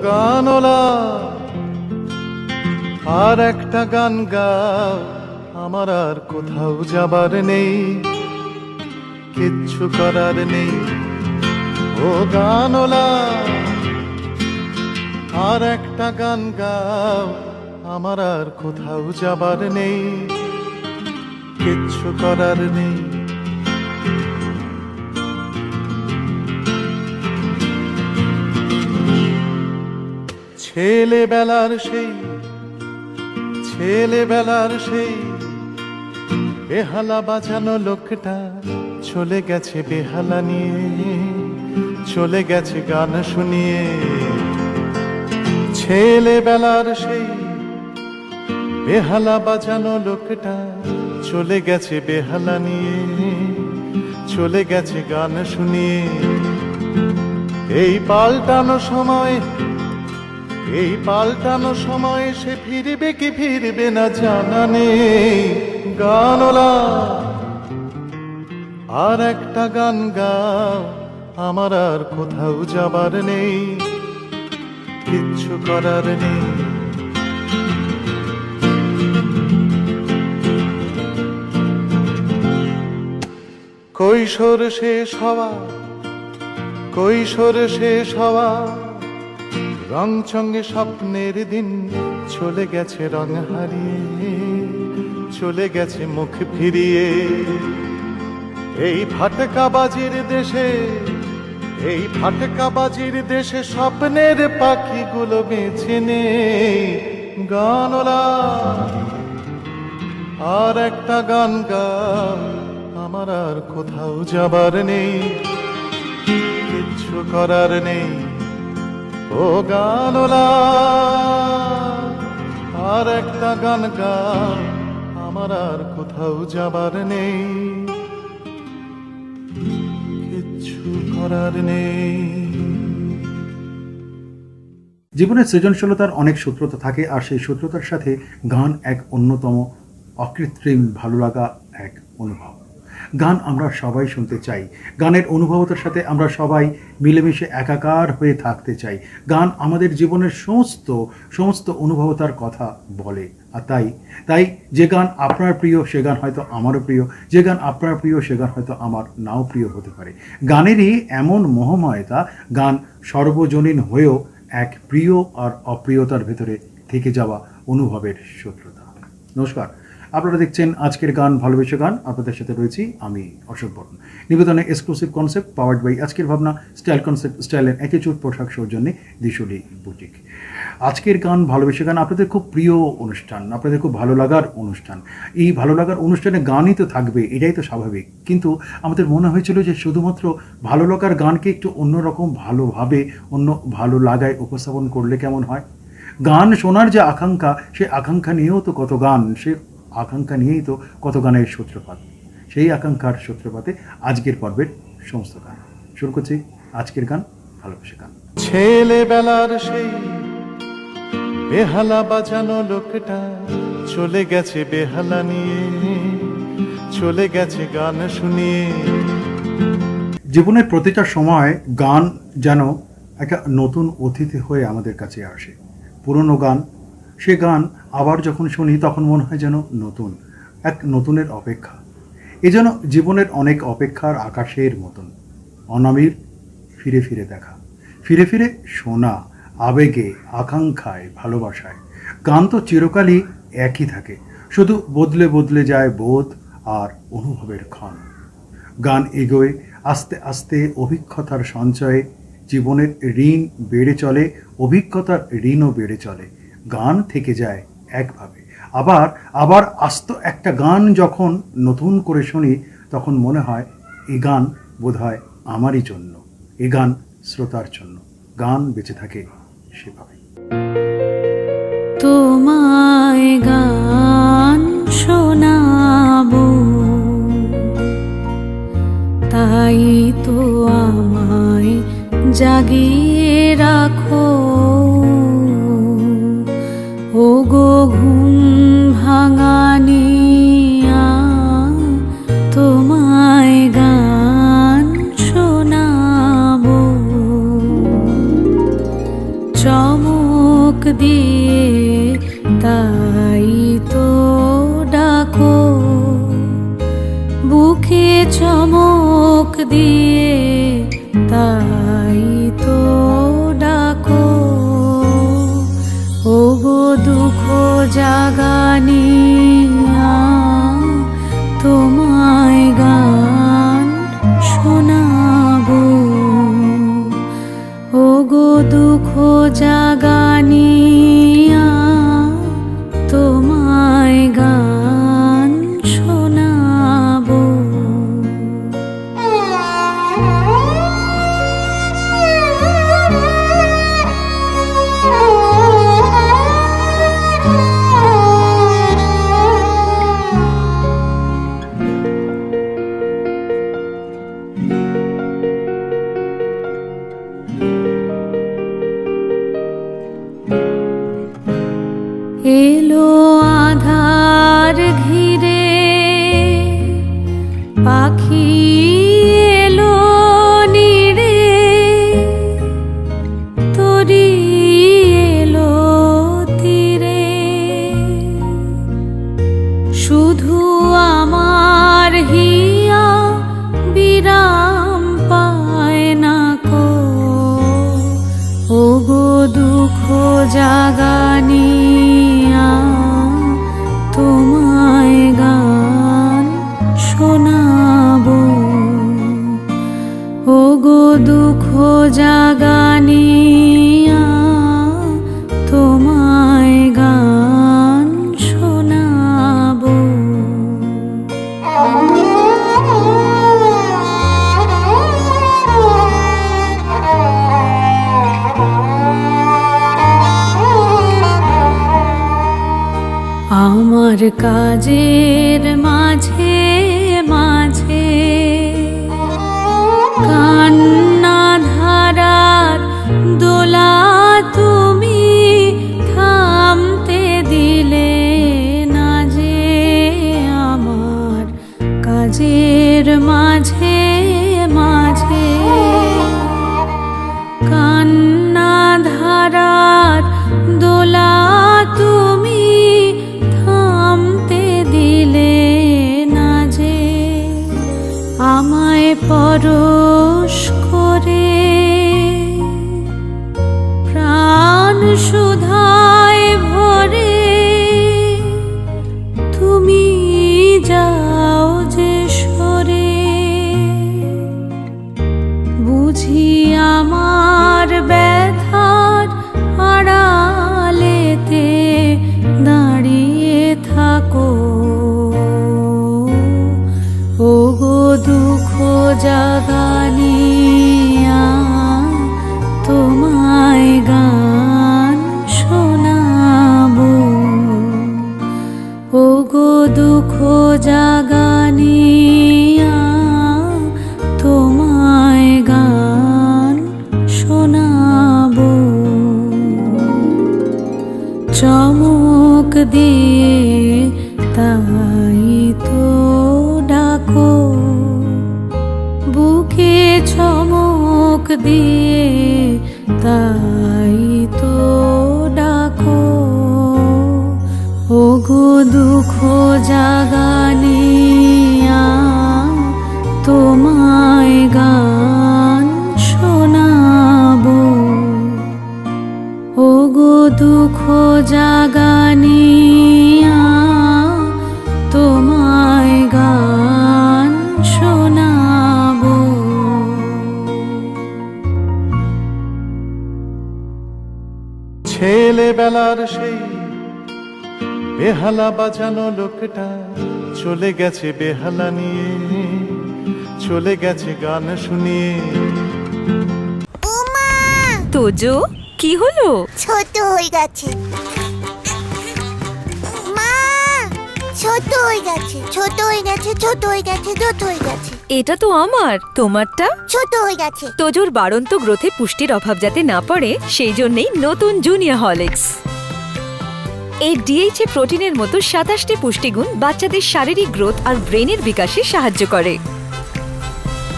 গানলা আর একটা গান গাও, আমার আর কোথাও যাবার নেই, কিচ্ছু করার নেই। ও গানলা আর একটা গান গাও, আমার আর কোথাও যাবার নেই, কিচ্ছু করার নেই। ছেলেবেলার সেই বেহালা বাজানো লোকটা চলে গেছে বেহালা নিয়ে, চলে গেছে গান শুনিয়ে। ছেলেবেলার সেই বেহালা বাজানো লোকটা চলে গেছে বেহালা নিয়ে, চলে গেছে গান শুনিয়ে। এই পাল্টানো সময় সে ফিরবে কি ফিরবে না জানা নেই। গানলা আর একটা গান গাও, আমার আর কোথাও যাবার নেই, কিচ্ছু করার নেই। কৈশোর শেষ হওয়া রংচঙ্গে স্বপ্নের দিন চলে গেছে রং হারিয়ে, চলে গেছে মুখ ফিরিয়ে। এই ফাটকাবাজির দেশে স্বপ্নের পাখিগুলো বেঁচে নেই। গানলা আর একটা গান গাও, আমার আর কোথাও যাবার নেই, কিচ্ছু করার নেই। ও গানলা আর একটা গান গাও, আমার আর কোথাও যাবার নেই, কিচ্ছু করার নেই। জীবনের সৃজনশীলতার অনেক সূত্রতা থাকে, আর সেই সূত্রতার সাথে গান এক অন্যতম অকৃত্রিম ভালো লাগা, এক অনুভব। গান আমরা সবাই শুনতে চাই, গানের অনুভবতার সাথে আমরা সবাই মিলেমিশে একাকার হয়ে থাকতে চাই। গান আমাদের জীবনের সমস্ত অনুভবতার কথা বলে। আর তাই যে গান আপনার প্রিয় সে গান হয়তো আমারও প্রিয়, যে গান আপনার প্রিয় সে গান হয়তো আমার নাও প্রিয় হতে পারে। গানেরই এমন মোহময়তা, গান সর্বজনীন হয়েও এক প্রিয় আর অপ্রিয়তার ভেতরে থেকে যাওয়া অনুভবের শত্রুতা। নমস্কার, আপনারা দেখছেন আজকের গান ভালোবেসে গান। আপনাদের সাথে রয়েছি আমি অশোক বর্মন। নিবেদনে এক্সক্লুসিভ কনসেপ্ট পাওয়ার্ড বাই আজকের ভাবনা, স্টাইল কনসেপ্ট, স্টাইলের একেচুট পোশাক সৌজন্যে দিশুলি বুটিক। আজকের গান ভালোবেসে গান আপনাদের খুব প্রিয় অনুষ্ঠান, আপনাদের খুব ভালো লাগার অনুষ্ঠান। এই ভালো লাগার অনুষ্ঠানে গানই তো থাকবে, এটাই তো স্বাভাবিক। কিন্তু আমাদের মনে হয়েছিল যে শুধুমাত্র ভালো লাগার গানকে একটু অন্যরকম ভালোভাবে, অন্য ভালো লাগায় উপস্থাপন করলে কেমন হয়। গান শোনার যে আকাঙ্ক্ষা, সে আকাঙ্ক্ষা নিয়েও তো কত গান, সে আকাঙ্ক্ষা নিয়েই তো কত গানের সূত্রপাত। সেই আকাঙ্ক্ষার সূত্রপাতে আজকের পর্বের সমস্ত গান শুরু করছি। আজকের গান ভালোবেসে গান। ছেলেবেলার সেই বেহালা বাজানো লোকটা চলে গেছে বেহালা নিয়ে, চলে গেছে গান শুনিয়ে। জীবনের প্রতিটা সময় গান যেন একটা নতুন অতিথি হয়ে আমাদের কাছে আসে। পুরনো গান, সে গান আবার যখন শুনি তখন মনে হয় যেন নতুন, এক নতুনের অপেক্ষা। এ যেন জীবনের অনেক অপেক্ষার আকাশের মতন, অনামির ফিরে ফিরে দেখা, ফিরে ফিরে শোনা, আবেগে, আকাঙ্ক্ষায়, ভালোবাসায়। গান তো চিরকালই একই থাকে, শুধু বদলে বদলে যায় বোধ আর অনুভবের ক্ষণ। গান এগোয় আস্তে আস্তে অভিজ্ঞতার সঞ্চয়ে, জীবনের ঋণ বেড়ে চলে, অভিজ্ঞতার ঋণও বেড়ে চলে। গান থেকে যায় একভাবে, আবার আস্ত একটা গান যখন নতুন করে শুনি তখন মনে হয় এই গান বোধহয় আমারই জন্য, এই গান শ্রোতার জন্য। গান বেঁচে থাকে সেভাবে। তোমায় গান শোনাবো, তাই তো আমায় জাগিয়ে রাখো। ও গো ঘুম ভাঙানিয়া, তোমায় গান শোনাবো। চমক দিয়ে তাই তো ডাকো, ওগো দুঃখ জাগানিয়া তোমায় গান শোনাবো, ওগো দুঃখ জাগানিয়া তোমায় গান শোনাবো। এলো আধার ঘিরে পাখি এলো নিড়ে, তরি এলো তীরে, শুধু আমার হিয়া বিরাম পায় না কো, ওগো দুঃখ জাগানিয়া তোমায় গান শোনাবো, ওগো দুঃখ জাগানিয়া তোমায় গান শোনাবো। আমার কাজের মাঝে মাঝে কান্না ধারার দোলা তুমি থামতে দিলে না যে, আমার কাজের মাঝে মাঝে কান্না ধারার দোলা তুমি থামতে দিলে না যে, আমায় পরশ করে প্রাণ সুধায় ভরে তুমি যাও যে সরে, বুঝি আমার ব্যথার আড়ালেতে দাঁড়িয়ে থাকো, ওগো দুঃখ জাগানিয়া তোমায় গান শোনাবো, ওগো দুঃখ জাগানিয়া তোমায় গান শোনাবো। চমক দিয়ে তাই তো ডাকো, বুকে চমক দিয়ে তাই তো ডাকো, ওগো দুঃখ জাগানিয়া তোমায় গান শোনাবো, ওগো দুঃখ জাগানিয়া তোমায় গান শোনাবো। ছেলেবেলার সেই বেহালা বাজানো লোকটা চলে গেছে বেহালা নিয়ে, চলে গেছে গান শুনিয়ে। তোজো কি হলো? ছোট হয়ে গেছে মা, ছোট হয়ে গেছে, ছোট হয়ে গেছে, ছোট হয়ে গেছে, ছোট হয়ে গেছে। এটা তো আমার, তোমারটা? ছোট হয়ে গেছে। তোজোর বাড়ন্ত গ্রোথে পুষ্টির অভাব যাতে না পড়ে সেই জন্যই নতুন জুনিয়র হরলিক্স। এই ডিএইচএ প্রোটিনের মতো 27টি পুষ্টিগুণ বাচ্চাদের শারীরিক গ্রোথ আর ব্রেনের বিকাশে সাহায্য করে।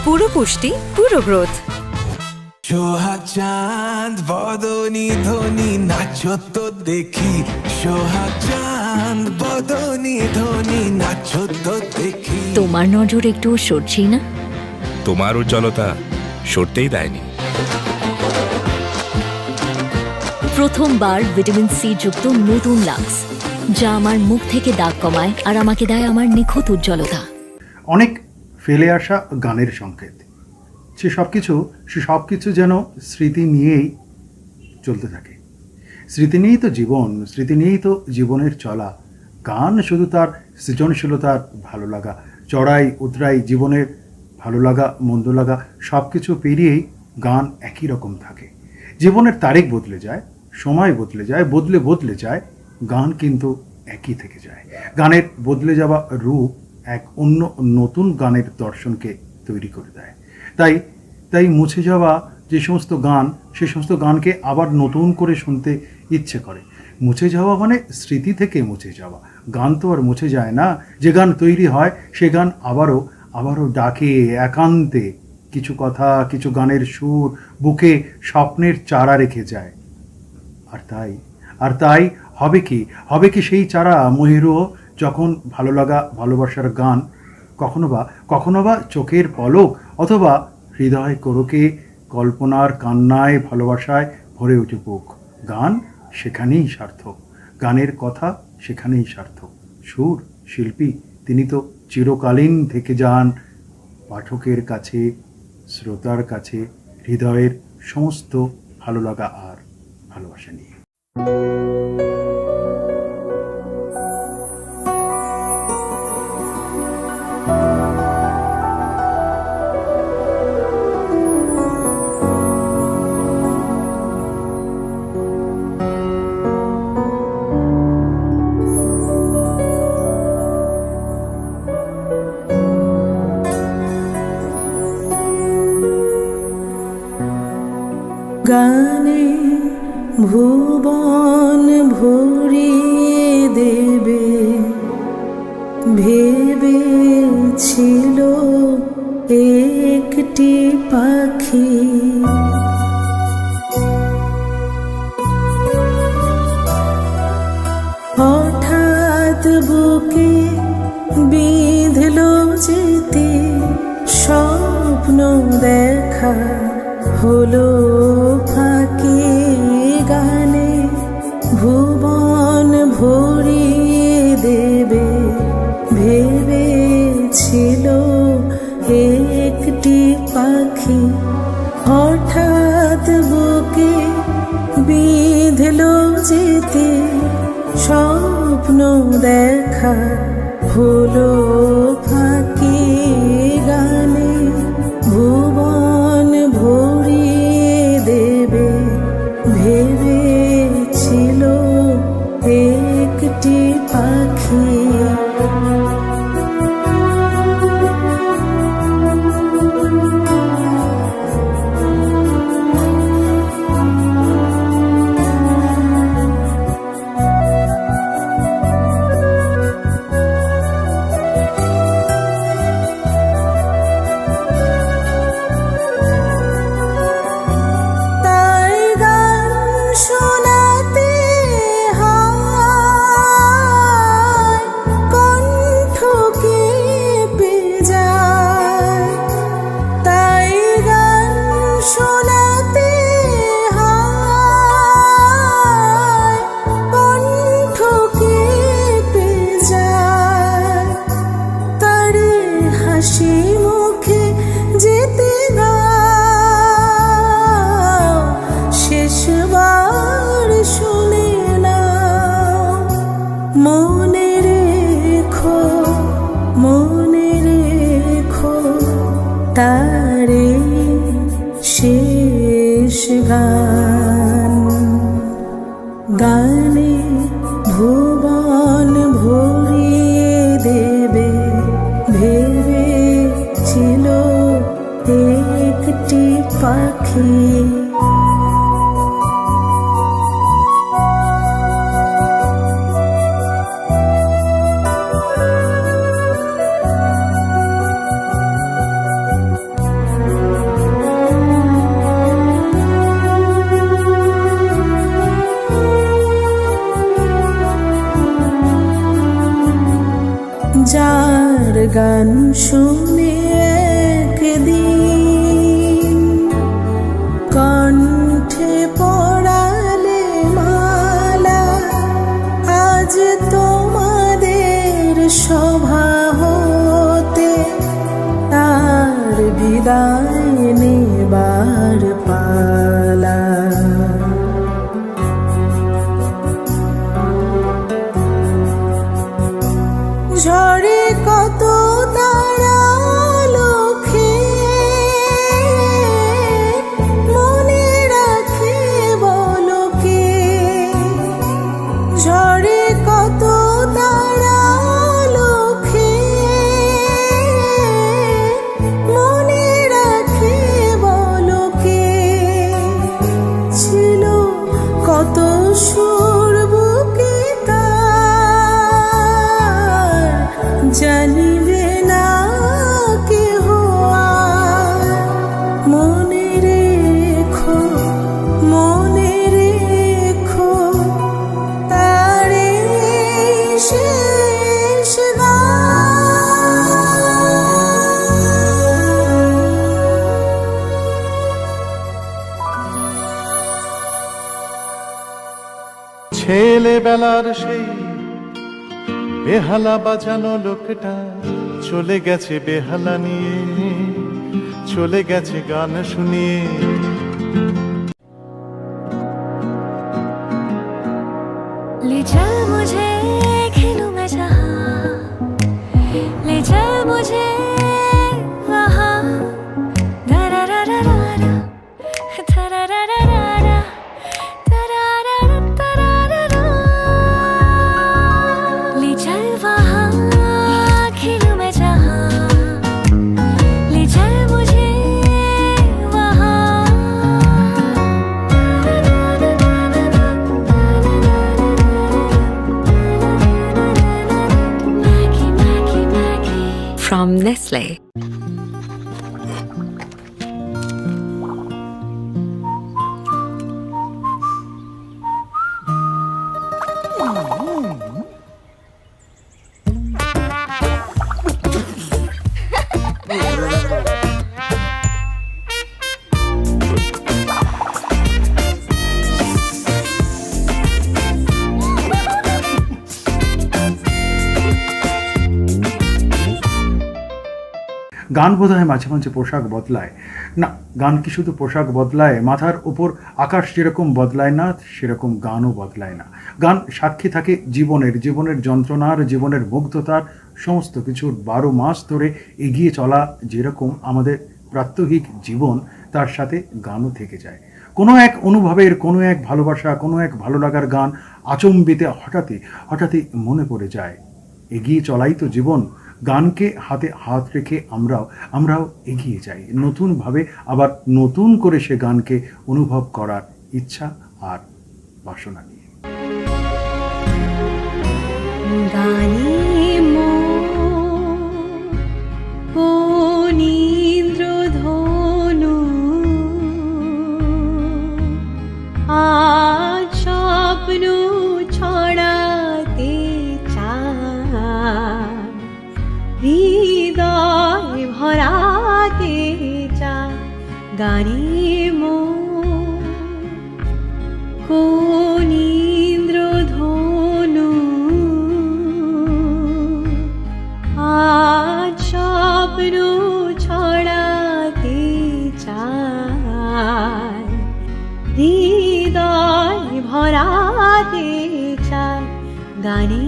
পুরো পুষ্টি, পুরো গ্রোথ। সোহাগ চাঁদ বদনি ধ্বনি নাচো তো দেখি, সোহাগ চাঁদ বদনি ধ্বনি নাচো তো দেখি। তোমার নজর একটুও সরছেই না। তোমার উজ্জ্বলতা সরতেই দেয়নি। প্রথমবার ভিটামিন সি যুক্ত নতুন লাক্স, যা আমার মুখ থেকে দাগ কমায় আর আমাকে দেয় আমার নিখুঁত উজ্জ্বলতা। অনেক ফেলে আসা গানের সংকেত, সে সব কিছু যেন স্মৃতি নিয়েই চলতে থাকে। স্মৃতি নিয়েই তো জীবন, স্মৃতি নিয়েই তো জীবনের চলা। গান শুধু তার সৃজনশীলতার ভালো লাগা, চড়াই উতরাই জীবনের ভালো লাগা মন্দ লাগা সব কিছু পেরিয়েই গান একই রকম থাকে। জীবনের তারিখ বদলে যায়, সময় বদলে যায়, বদলে যায়, গান কিন্তু একই থেকে যায়। গানের বদলে যাওয়া রূপ এক অন্য নতুন গানের দর্শনকে তৈরি করে দেয়। তাই মুছে যাওয়া যে সমস্ত গান, সে সমস্ত গানকে আবার নতুন করে শুনতে ইচ্ছে করে। মুছে যাওয়া মানে স্মৃতি থেকে মুছে যাওয়া। গান তো আর মুছে যায় না। যে গান তৈরি হয় সে গান আবারও ডাকে একান্তে। কিছু কথা, কিছু গানের সুর বুকে স্বপ্নের চারা রেখে যায়। আর তাই হবে কি সেই চারা মহিরও যখন ভালো লাগা ভালোবাসার গান কখনো বা চোখের পলক অথবা হৃদয় কোরকে কল্পনার কান্নায় ভালোবাসায় ভরে উঠে বুক। গান সেখানেই সার্থক, গানের কথা সেখানেই সার্থক। সুর শিল্পী তিনি তো চিরকালীন থেকে যান পাঠকের কাছে, শ্রোতার কাছে হৃদয়ের সমস্ত ভালো লাগা আর ভালোবাসা নিয়ে। গানে ভুবন ভরিয়ে দেবে ভেবেছিল একটি পাখি, হঠাৎ বুকে বিঁধল যেতে স্বপ্ন দেখা হলো ফাঁকি। গানে ভুবন ভরিয়ে দেবে ভেবেছিল একটি পাখি, হঠাৎ বুকে বিঁধল যেতে স্বপ্ন দেখা হলো ফাঁকি। গানে ভুবন ভরিয়ে দেবে ভেবেছিল একটি পাখি। তারে শেষ গান। গানে ভুবন ভরিয়ে দেবে ভেবেছিল একটি পাখি। যার গান গান শুনে একদিন কণ্ঠে পড়ালে মালা, আজ তোমাদের সভা হতে তার বিদায় নেবার পালা। ঝড়ে কত তারা লোকে মনে রাখে বলো কে, ঝড়ে কত তারা লোকে মনে রাখে বলো কে, ছিল কত সুর বুকে তার, জানিবে না কেহ আর। মনে রেখো, মনে রেখো তারে শেষ ছেলেবেলার সেই বেহালা বাজানো লোকটা চলে গেছে বেহালা নিয়ে, চলে গেছে গান শুনিয়ে। ले चल मुझे खेलूं मैं जहाँ, ले चल मुझे वहाँ, दरारारारा, तरारारारा, तरारारारा। ले चल वहाँ खेलूं मैं जहाँ, ले चल मुझे वहाँ। From Nestle. গান বোধহয় মাঝে মাঝে পোশাক বদলায় না, গান কি শুধু পোশাক বদলায়? মাথার উপর আকাশ যেরকম বদলায় না, সেরকম গানও বদলায় না। গান সাক্ষী থাকে জীবনের, জীবনের যন্ত্রণার, জীবনের মুগ্ধতার, সমস্ত কিছুর। 12 মাস ধরে এগিয়ে চলা যেরকম আমাদের প্রাত্যহিক জীবন, তার সাথে গানও থেকে যায়। কোনো এক অনুভবের, কোনো এক ভালোবাসা, কোনো এক ভালো লাগার গান আচম্বিতে হঠাৎই মনে পড়ে যায়। এগিয়ে চলাই তো জীবন। গানকে হাতে হাত রেখে আমরাও এগিয়ে যাই নতুনভাবে, আবার নতুন করে সে গানকে অনুভব করার ইচ্ছা আর বাসনা নিয়ে। গানে ইন্দ্রধনু আজ স্বপ্ন ছড়াতে চায়, হৃদয় ভরাতে চায় গানে কোন ইন্দ্রধনু আজ স্বপ্ন ছড়াতে চায়, হৃদয় ভরাতে চায় গানে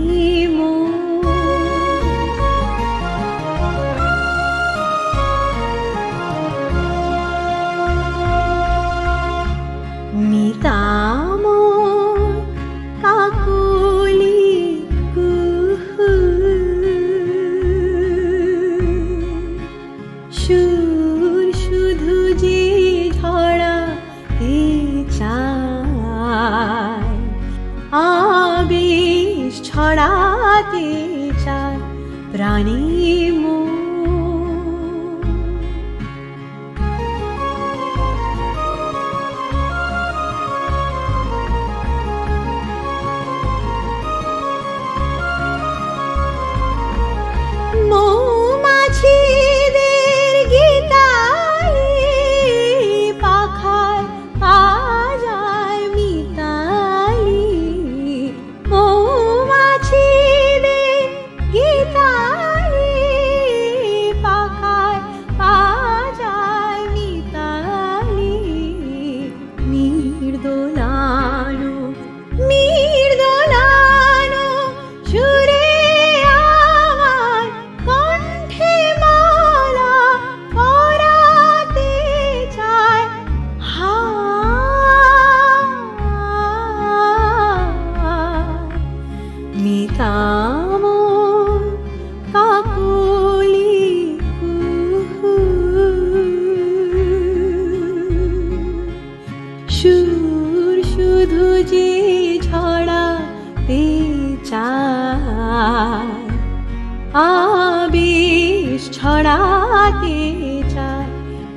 নিতাম কাকুলি কুহু, সুর শুধু যে ঝরাতে চায়, আবেশ ছড়াতে চায় প্রাণী মৌমাছি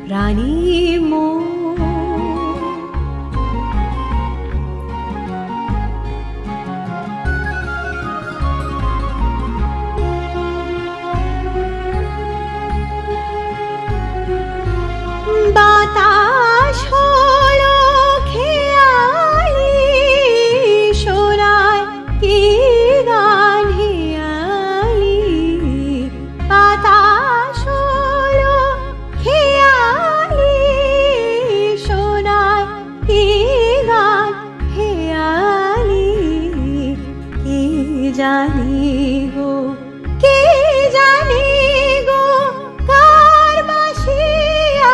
প্রাণী মন বাতাস হলো খেয়ালি শোনায় কি গান হেয়ালি বাতাস হলো খেয়ালি শোনায় কি গান হেয়ালি কে জানি গো কে জানি গো কার বাঁশি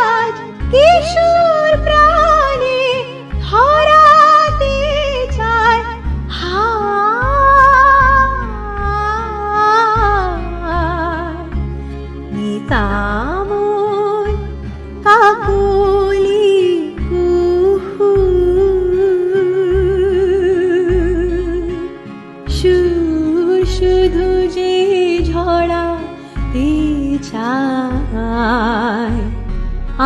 আজ কিশোর প্রাণে ধরাতে চায় নিতামন কাকলি কুহু সুর শুধু যে ঝড়াতে চায়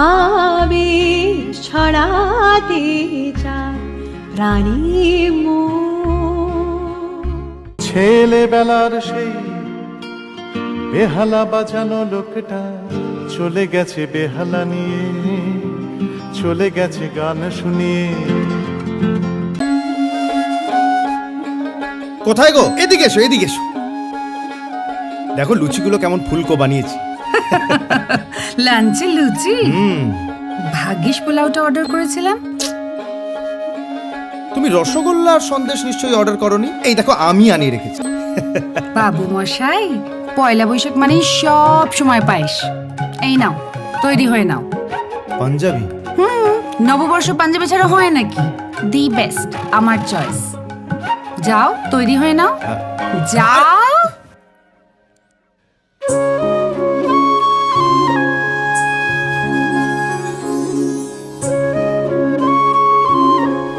আবেশ ছড়াতে চায় প্রাণী মন ছেলেবেলার সেই বেহালা বাজানো লোকটা চলে গেছে বেহালা নিয়ে, চলে গেছে গান শুনিয়ে। কোথায় গো? এদিকে এসো, এদিকে এসো। দেখো লুচিগুলো কেমন ফুলকো বানিয়েছি। লাঞ্চে লুচি? ভাগ্যিস পোলাওটা অর্ডার করেছিলাম। তুমি রসগোল্লা আর সন্দেশ নিশ্চয়ই অর্ডার করনি। এই দেখো আমি আনিয়ে রেখেছি। বাবু মশাই, পয়লা বৈশাখ মানে সব সময় পায়েস। এই নাও, তৈরি হয়ে নাও। পাঞ্জাবি? নববর্ষ পাঞ্জাবি ছাড়া হয় নাকি? দি বেস্ট, আমার চয়েস। যাও, তৈরি হয়ে নাও। যাও।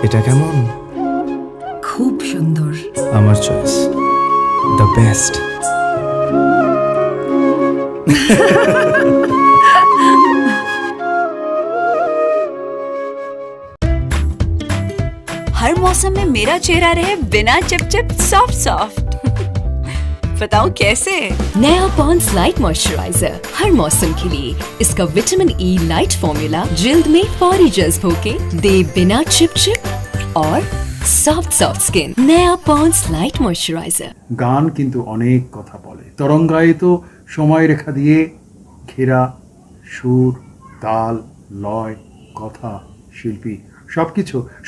এটা কেমন? খুব সুন্দর। আমার চয়েস, দ্য বেস্ট। हर मौसम में मेरा चेहरा रहे बिना चिपचिप सॉफ्ट सॉफ्ट बताओ कैसे? नया पॉन्ड्स लाइट मॉइस्चराइजर हर मौसम के लिए। इसका विटामिन ई लाइट फॉर्मूला जिल्द में फौरी जज्ब होके दे बिना चिपचिप और সফট সফট স্কিন। নয়া পন্ডস লাইট ময়শ্চারাইজার। গান কিন্তু অনেক কথা বলে, তরঙ্গায়িত সময়রেখা দিয়ে ঘেরা, সুর, তাল, লয়, কথা, শিল্পী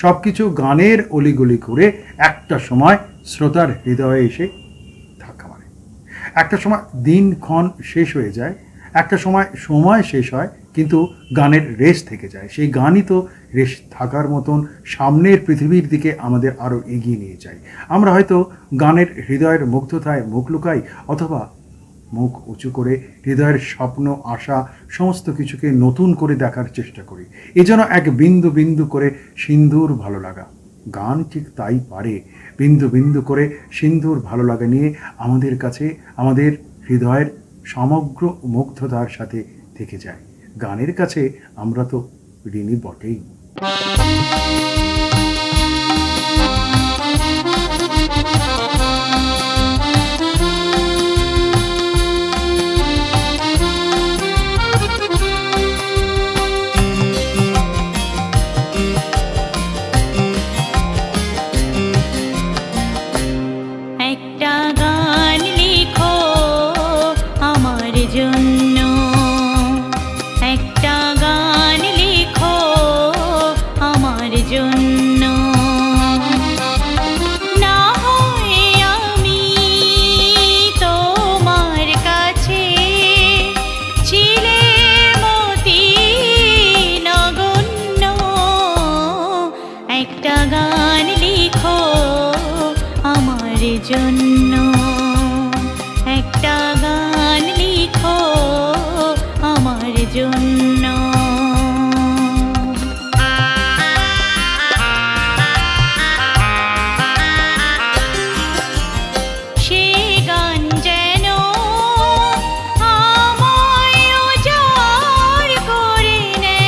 সবকিছু গানের অলিগলি করে একটা সময় শ্রোতার হৃদয়ে এসে ধাক্কা মারে। একটা সময় দিনক্ষণ শেষ হয়ে যায়, একটা সময় শেষ হয়, কিন্তু গানের রেশ থেকে যায়। সেই গানই তো রেশ থাকার মতন সামনের পৃথিবীর দিকে আমাদের আরও এগিয়ে নিয়ে যায়। আমরা হয়তো গানের হৃদয়ের মুগ্ধতায় মুখ লুকাই, অথবা মুখ উঁচু করে হৃদয়ের স্বপ্ন, আশা সমস্ত কিছুকে নতুন করে দেখার চেষ্টা করি। এজন্য এক বিন্দু বিন্দু করে সিন্দুর ভালো লাগা। গান ঠিক তাই পারে, বিন্দু বিন্দু করে সিন্দুর ভালো লাগা নিয়ে আমাদের কাছে আমাদের হৃদয়ের সমগ্র মুগ্ধতার সাথে থেকে যায়। গানের কাছে আমরা তো ঋণী বটেই। একটা গান লিখো আমার জন্য, একটা গান লিখো আমার জন্য। না হয় আমি তোমার কাছে ছিলে মতি নগণ্য, একটা গান লিখো আমার জন্য, একটা গান লিখো আমার জন্য। সে গান যেন আমায় উজাড় করে নেয়,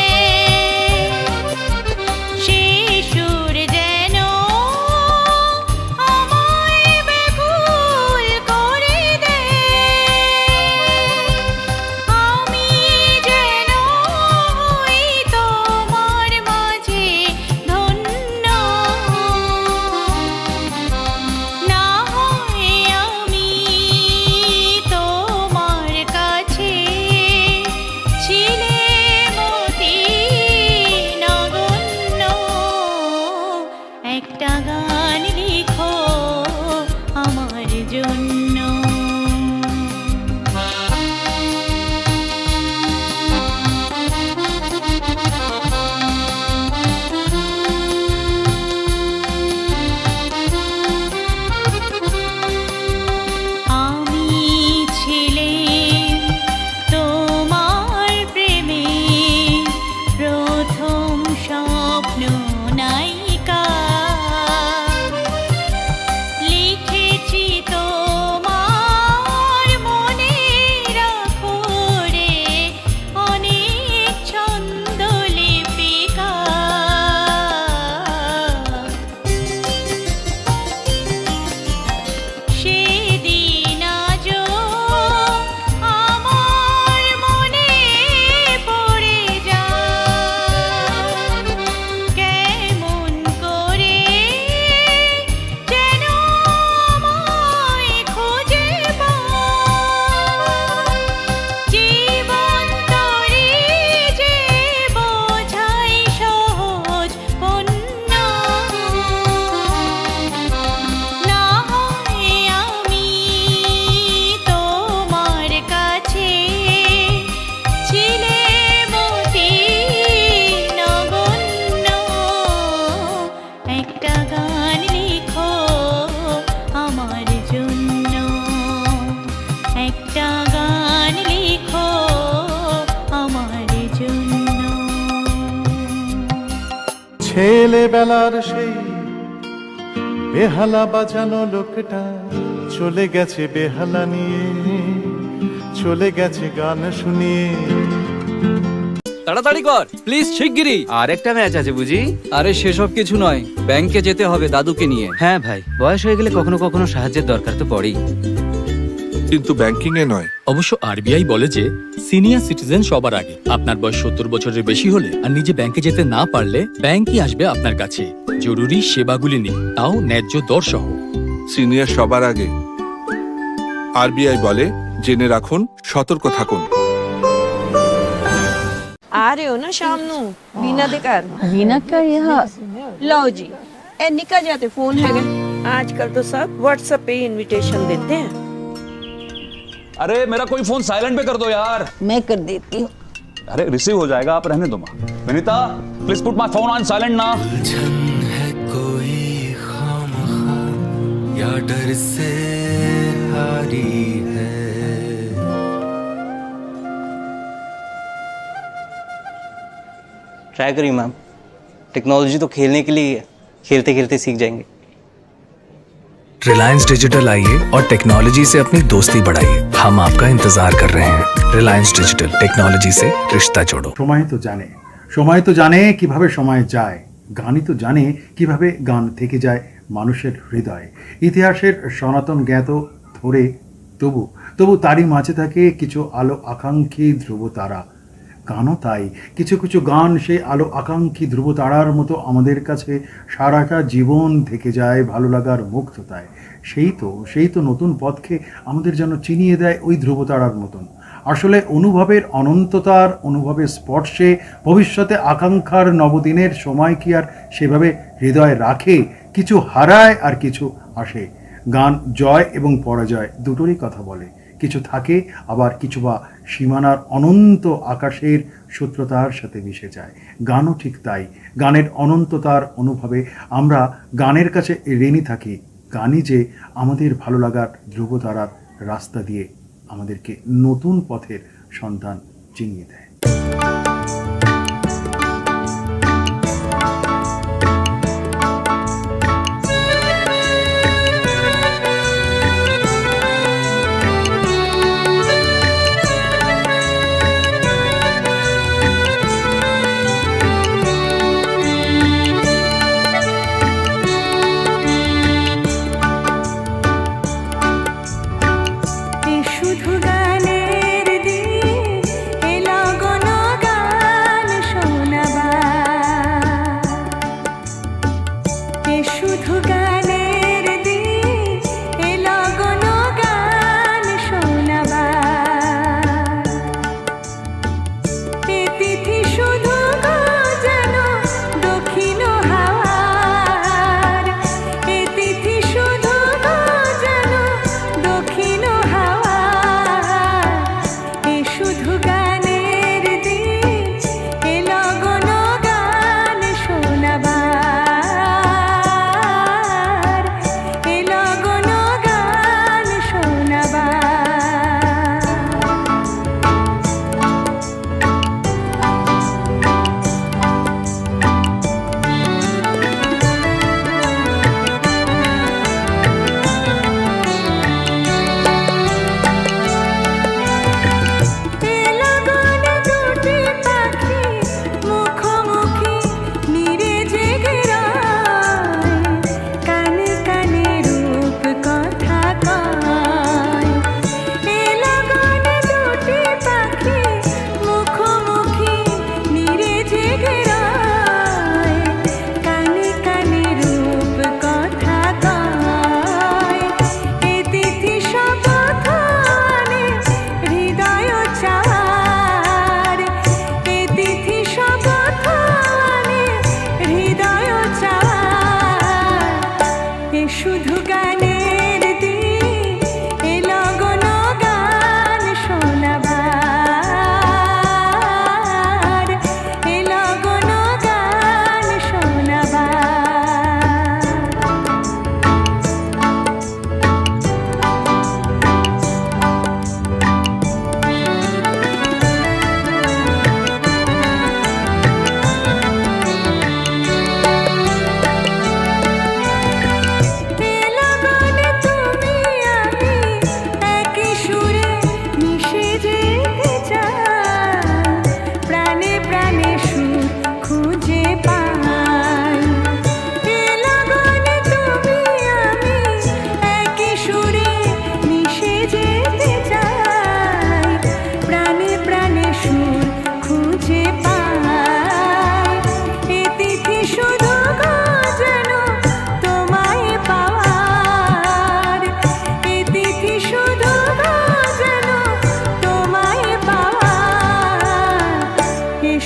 ছেলেবেলার সেই বেহালা বাজানো লোকটা চলে গেছে বেহালা নিয়ে, চলে গেছে গান শুনিয়ে। তাড়াতাড়ি কর প্লিজ, শিগগিরই। আর একটা ম্যাচ আছে বুঝি? আরে সেসব কিছু নয়, ব্যাংকে যেতে হবে দাদুকে নিয়ে। হ্যাঁ ভাই, বয়স হয়ে গেলে কখনো কখনো সাহায্যের দরকার তো পড়েই। কিন্তু ব্যাংকিং এ নয়। অবশ্য আরবিআই বলে যে সিনিয়র সিটিজেন সবার আগে। আপনার বয়স 70 বছরের বেশি হলে আর নিজে ব্যাংকে যেতে না পারলে ব্যাংকই আসবে আপনার কাছে জরুরি সেবাগুলি নিয়ে, তাও ন্যায্য দর সহ। সিনিয়র সবার আগে। আরবিআই বলে জেনে রাখুন, সতর্ক থাকুন। ਆ ਰਹੇ ਹੋ ਨਾ ਸ਼ਾਮ ਨੂੰ ਬੀਨਾ ਦੇ ਘਰ? रीना का यहाँ ਲਓ ਜੀ, ਇਹ ਨਿੱਕਾ ਜਿਹਾ ਤੇ ਫੋਨ ਹੈਗਾ। आज कल तो सब व्हाट्सएप पे ही इनविटेशन देते हैं। अरे मेरा कोई फोन साइलेंट पे कर दो यार। मैं कर देती हूँ। अरे रिसीव हो जाएगा, आप रहने दो माँ। Vinita please put my phone on silent ना। उलझन है कोई खामखा या डर से हारी है। ट्राई करिए मैम, टेक्नोलॉजी तो खेलने के लिए है, खेलते खेलते सीख जाएंगे। रिलायंस डिजिटल आइए और टेक्नोलॉजी से अपनी दोस्ती बढ़ाइए। हम आपका इंतजार कर रहे हैं। रिलायंस डिजिटल, टेक्नोलॉजी से रिश्ता जोड़ो। সময় তো জানে কিভাবে সময় যায়, গানই তো জানে কিভাবে গান থেকে যায় মানুষের হৃদয়ে। ইতিহাসের সনাতন জ্ঞাত ধরে তবু তারই মাঝে থাকে কিছু আলো আকাঙ্ক্ষী ধ্রুব তারা। গানও তাই, কিছু কিছু গান সেই আলো আকাঙ্ক্ষী ধ্রুব তারার মতো আমাদের কাছে সারাটা জীবন থেকে যায় ভালো লাগার মুগ্ধতায়। সেই তো নতুন পথকে আমাদের যেন চিনিয়ে দেয় ওই ধ্রুব তারার মতন। আসলে অনুভবের অনন্ততার, অনুভবের স্পর্শে ভবিষ্যতে আকাঙ্ক্ষার নবদিনের সময় কি আর সেভাবে হৃদয় রাখে? কিছু হারায় আর কিছু আসে। গান জয় এবং পরাজয় দুটোরই কথা বলে। কিছু থাকে, আবার কিছু বা সীমানার অনন্ত আকাশের সূত্রতার সাথে মিশে যায়। গানও ঠিক তাই, গানের অনন্ততার অনুভবে আমরা গানের কাছে ঋণী থাকি। গানই যে আমাদের ভালো লাগার ধ্রুবতারার রাস্তা দিয়ে আমাদেরকে নতুন পথের সন্ধান চিনিয়ে দেয়। শুধু গানের দিন এ লগন গান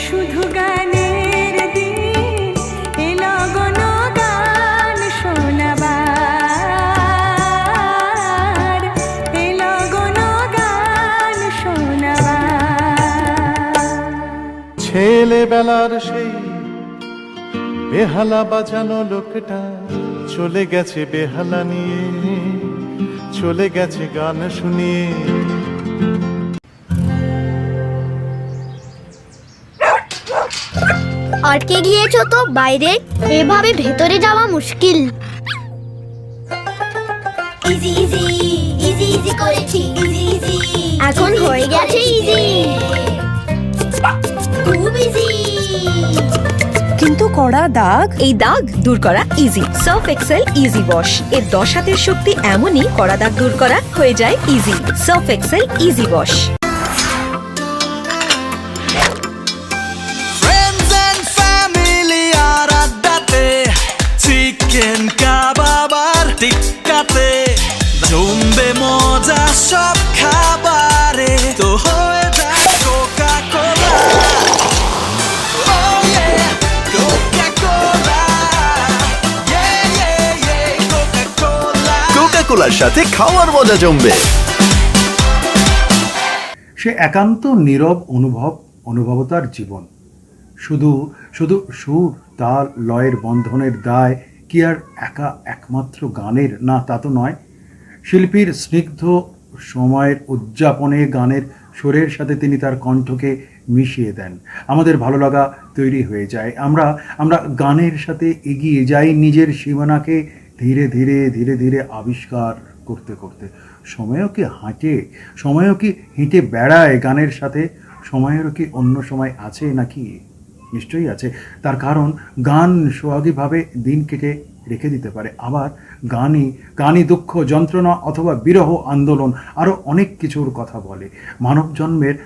শুধু গানের দিন এলো গণ গান শোনাবার, এলো গণ গান শোনাবার। ছেলেবেলার সেই বেহালা বাজানো লোকটা চলে গেছে বেহালা নিয়ে, চলে গেছে গান শুনিয়ে। আটকে গিয়েছো তো বাইরে, এভাবে ভেতরে যাওয়া মুশকিল। ইজি ইজি ইজি ইজি করেছি, ইজি ইজি এখন হয়ে গেছে ইজি, খুব ইজি। কিন্তু কড়া দাগ, এই দাগ দূর করা easy. Surf Excel easy wash এর 10 হাতের শক্তি এমনই, কড়া দাগ দূর করা হয়ে যায় easy. Surf Excel easy wash. Friends and family আর আড্ডাতে, চিকেন কাবাব আর টিক্কাতে জমবে মজা সব খাবারে, তো হয়ে যায় কোকা কোলা। কোকা কোলার সাথে খাওয়ার মজা জমবে। সে একান্ত নীরব অনুভবতার জীবন। শুধু শুধু সুর, তাল, লয়ের বন্ধনের দায় কি আর একমাত্র গানের? না, তা তো নয়। শিল্পীর স্নিগ্ধ সময়ের উদযাপনে গানের সুরের সাথে তিনি তার কণ্ঠকে মিশিয়ে দেন। আমাদের ভালো লাগা তৈরি হয়ে যায়। আমরা গানের সাথে এগিয়ে যাই, নিজের সীমানাকে ধীরে ধীরে ধীরে ধীরে আবিষ্কার করতে করতে। সময়ও কি হেঁটে বেড়ায় গানের সাথে? সময়েরও কি অন্য সময় আছে নাকি? নিশ্চয়ই আছে। তার কারণ গান সোহাগীভাবে দিন কেটে রেখে দিতে পারে। আবার গানই দুঃখ, যন্ত্রণা অথবা বিরহ, আন্দোলন, আরও অনেক কিছুর কথা বলে। মানব জন্মের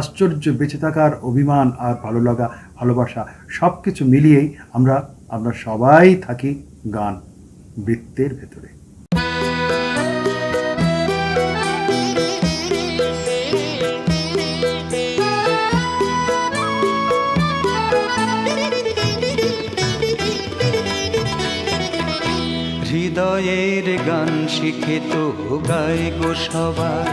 আশ্চর্য বেঁচে থাকার অভিমান আর ভালো লাগা, ভালোবাসা সব কিছু মিলিয়েই আমরা সবাই থাকি গান বৃত্তের ভেতরে। হৃদয়ের গান শিখে তো গায় গো সবাই,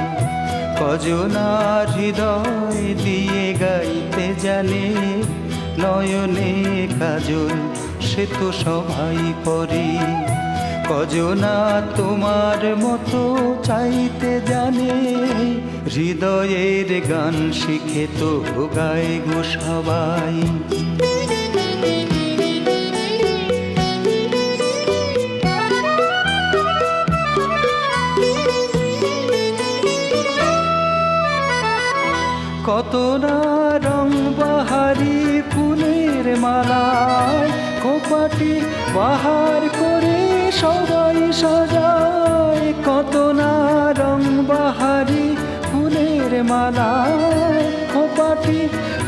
কজনার হৃদয় দিয়ে গাইতে জানে, নয়নে কাজল সে তো সবাই পরে, কজনা তোমার মতো চাইতে জানে। হৃদয়ের গান শিখে তো গায় গো সবাই। কত না রং বাহারি ফুলের মালায়, খোপাটি বাহার করে সবাই সাজায়। কত না রং বাহারি ফুলের মালায়, খোপাটি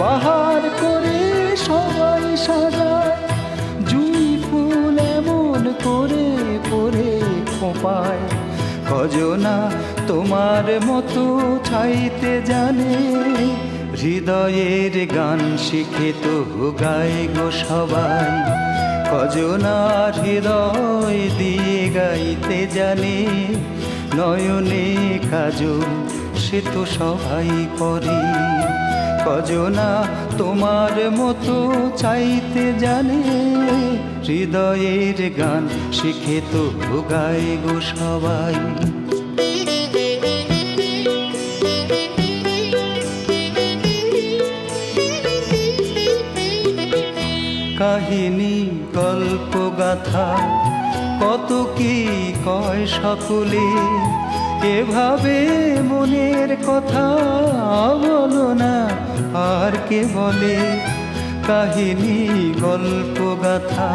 বাহার করে সবাই সাজায়। জুঁই ফুল এমন করে পরে খোপায়, কজনা তোমার মতো চাইতে জানে। হৃদয়ের গান শিখে তো গায় গো সবাই, কজনার হৃদয় দিয়ে গাইতে জানে, নয়নে কাজল সে তো সবাই পরে, কজনা তোমার মতো চাইতে জানে। হৃদয়ের গান শিখে তো গায় গো সবাই। কাহিনী গল্প গাথা কত কি কয় সকলে, এভাবে মনের কথা বলো না আর কে বলে। কাহিনী গল্প গাথা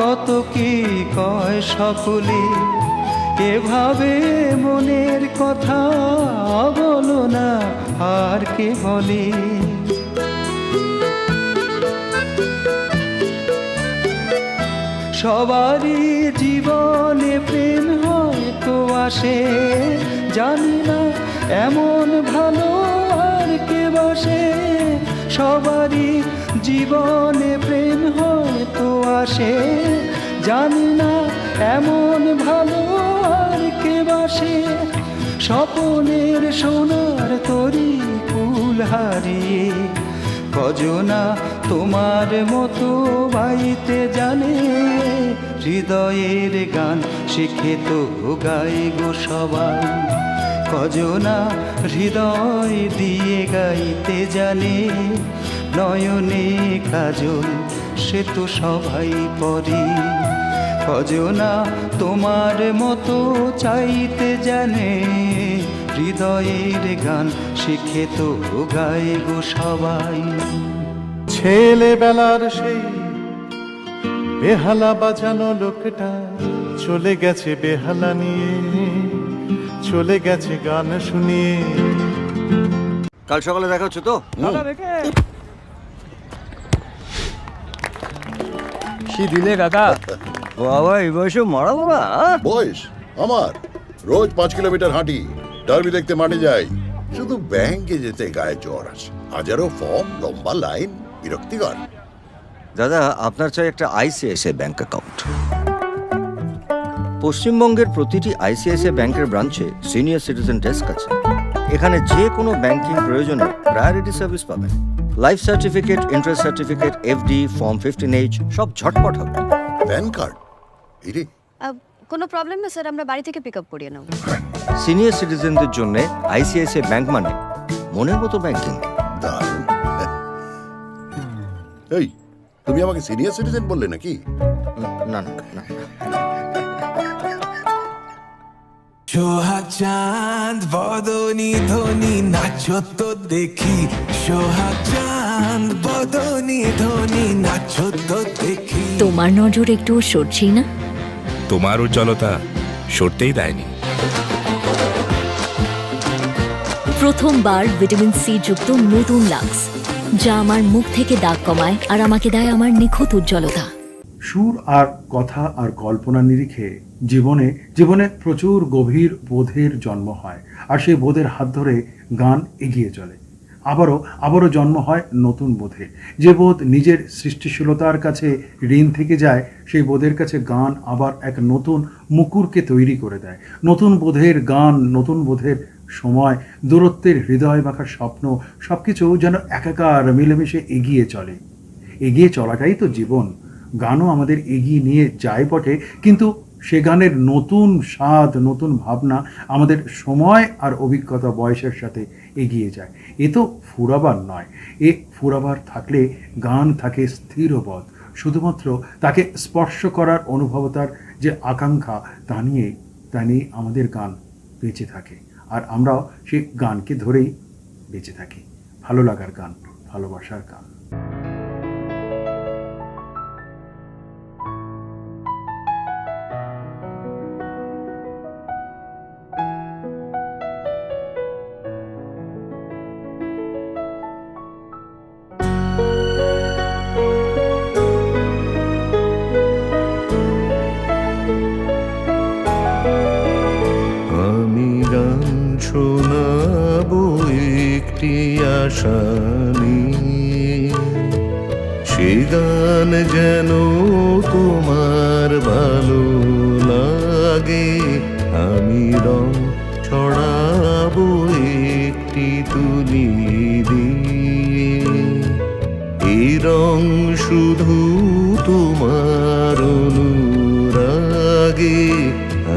কত কি কয় সকলে, এভাবে মনের কথা বলো না আর কে বলে। সবারই জীবনে প্রেম হয়তো আসে, জানি না এমন ভালো আর কে বসে। সবারই জীবনে প্রেম হয়তো আসে, জানি না এমন ভালো আর কে বাসে। স্বপনের সোনার তরি ফুল হারিয়ে কজনা তোমার মতো বাইতে জানে। হৃদয়ের গান শিখে তো গায় গো সবাই, কজনা হৃদয় দিয়ে গাইতে জানে। নয়নে কাজল সে তো সবাই পরে, কজনা তোমার মতো চাইতে জানে। হৃদয়ের গান শিখে তো গায় গো সবাই। ছেলেবেলার সেই বেহালা বাজানো লোকটা চলে গেছে বেহালা নিয়ে, চলে গেছে গান শুনিয়ে। কাল সকালে দেখা হচ্ছে তো? কি দিলে কাকা? বাবা এই বয়সে মারা বাবা। বয়স আমার রোজ 5 কিলোমিটার হাঁটি, ডার্বি দেখতে মাঠে যাই, শুধু ব্যাংকে যেতে গায়ে জ্বর আসে। হাজারো ফর্ম, লম্বা লাইন, বিরক্তিকর। দাদা আপনার চাই একটা আইসিআইসিআই ব্যাংক অ্যাকাউন্ট। পশ্চিমবঙ্গের প্রতিটি আইসিআইসিআই ব্যাংকের ব্রাঞ্চে সিনিয়র সিটিজেন ডেস্ক আছে। এখানে যে কোনো ব্যাংকিং প্রয়োজনে প্রায়োরিটি সার্ভিস পাবেন। Life certificate, interest certificate, FD, form 15H সব ঝটপট হবে। প্যান কার্ড এরে কোনো প্রবলেম না স্যার, আমরা বাড়ি থেকে পিক আপ করিয়ে নেব। সিনিয়র সিটিজেনদের জন্য আইসিআইসিআই ব্যাংক মানে মনের মতো ব্যাংকিং। দারুণ। এই তুমি আমাকে সিনিয়র সিটিজেন বললে নাকি? না না না। সোহাগ চাঁদ বদনি ধনি নাচো তো দেখি, সোহাগ চাঁদ বদনি ধনি নাচো তো দেখি। তোমার নজর একটু সরছেই না? তোমার উজ্জ্বলতা সরতেই দেয়নি। প্রথমবার ভিটামিন সি যুক্ত নতুন লাক্স, যা আমার মুখ থেকে দাগ কমায় আর আমাকে দেয় আমার নিখুঁত উজ্জ্বলতা। সুর আর কথা আর কল্পনা নিরিখে জীবনে জীবনে প্রচুর গভীর বোধের জন্ম হয়, আর সেই বোধের হাত ধরে গান এগিয়ে চলে। আবারও জন্ম হয় নতুন বোধে, যে বোধ নিজের সৃষ্টিশীলতার কাছে ঋণ থেকে যায়। সেই বোধের কাছে গান আবার এক নতুন মুকুরকে তৈরি করে দেয়। নতুন বোধের গান, নতুন বোধের সময়, দূরত্বের হৃদয় মাখার স্বপ্ন, সব কিছু যেন একাকার মিলেমিশে এগিয়ে চলে। এগিয়ে চলাটাই তো জীবন। গানও আমাদের এগিয়ে নিয়ে যায় বটে, কিন্তু সে গানের নতুন স্বাদ, নতুন ভাবনা আমাদের সময় আর অভিজ্ঞতা, বয়সের সাথে এগিয়ে যায়। এ তো ফুরাবার নয়। এ ফুরাবার থাকলে গান থাকে স্থিরবৎ, শুধুমাত্র তাকে স্পর্শ করার অনুভবতার যে আকাঙ্ক্ষা, তা নিয়ে আমাদের গান বেঁচে থাকে। আর আমরাও সেই গানকে ধরেই বেঁচে থাকি। ভালো লাগার গান, ভালোবাসার গান। শোনাবো একটি আশা নিয়ে, সে গান যেন তোমার ভালো লাগে। আমি রং ছড়াবো একটি তুলি দিয়ে, এই রং শুধু তোমার অনুরাগে।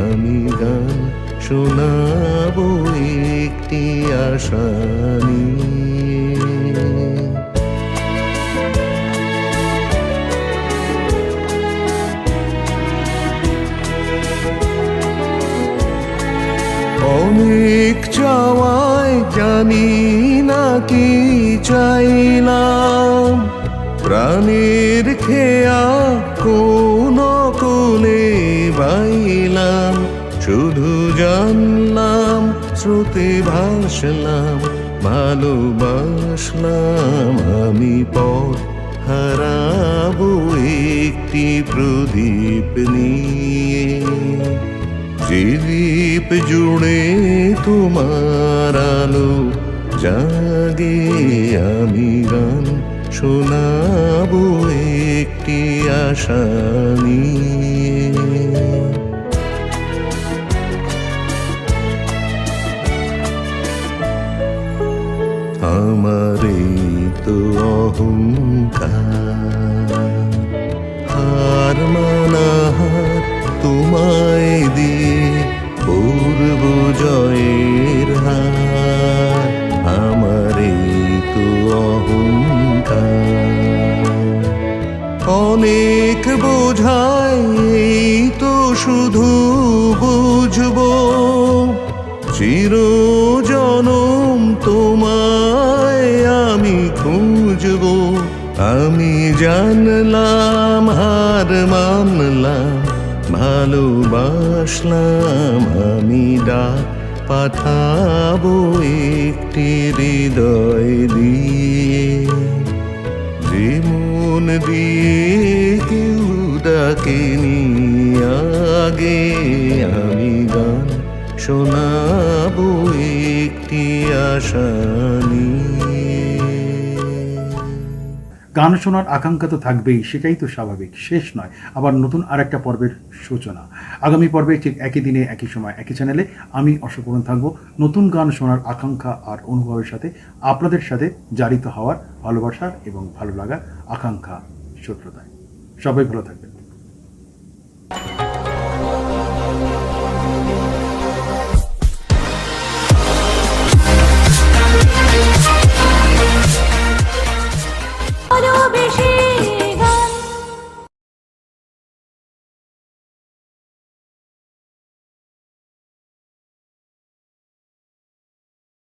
আমি গান শোনাবো একটি আশা নিয়ে। অনেক চাওয়ায় জানি না কি চাইলাম, প্রাণের খেয়া কোন কোলে বাইলাম। শুধু জানলাম, স্রোতে ভাসলাম, ভালোবাসলাম। আমি পথ হারাবো একটি প্রদীপ নিয়ে, যে দ্বীপ জুড়ে তোমার আলো জাগে আমি গান শোনাবো একটি আশা নিয়ে। আমার এই তো অহংকার, হার মানাহার তোমায় দিয়ে পূর্ব জয়ের হার। আমার এই তো অহংকার, অনেক বোঝায় এই তো শুধু বুঝবো চিরজনম তোমায় আমি খুঁজবো। আমি জানলাম হার মানলাম ভালোবাসলাম, আমি ডাক পাঠাবো একটি হৃদয় দিয়ে। যে মন দিয়ে কেউ ডাকেনি আগে, আমি গান শোনাবো একটি আশা নিয়ে। গান শোনার আকাঙ্ক্ষা তো থাকবেই, সেটাই তো স্বাভাবিক, শেষ নয়, আবার নতুন আরেকটা পর্বের সূচনা। আগামী পর্বে ঠিক একই দিনে একই সময় একই চ্যানেলে আমি অশোকরণ থাকবো নতুন গান শোনার আকাঙ্ক্ষা আর অনুভবের সাথে, আপনাদের সাথে জারিত হওয়ার ভালোবাসার এবং ভালো লাগার আকাঙ্ক্ষা সূত্রতায়। সবাই ভালো থাকবেন।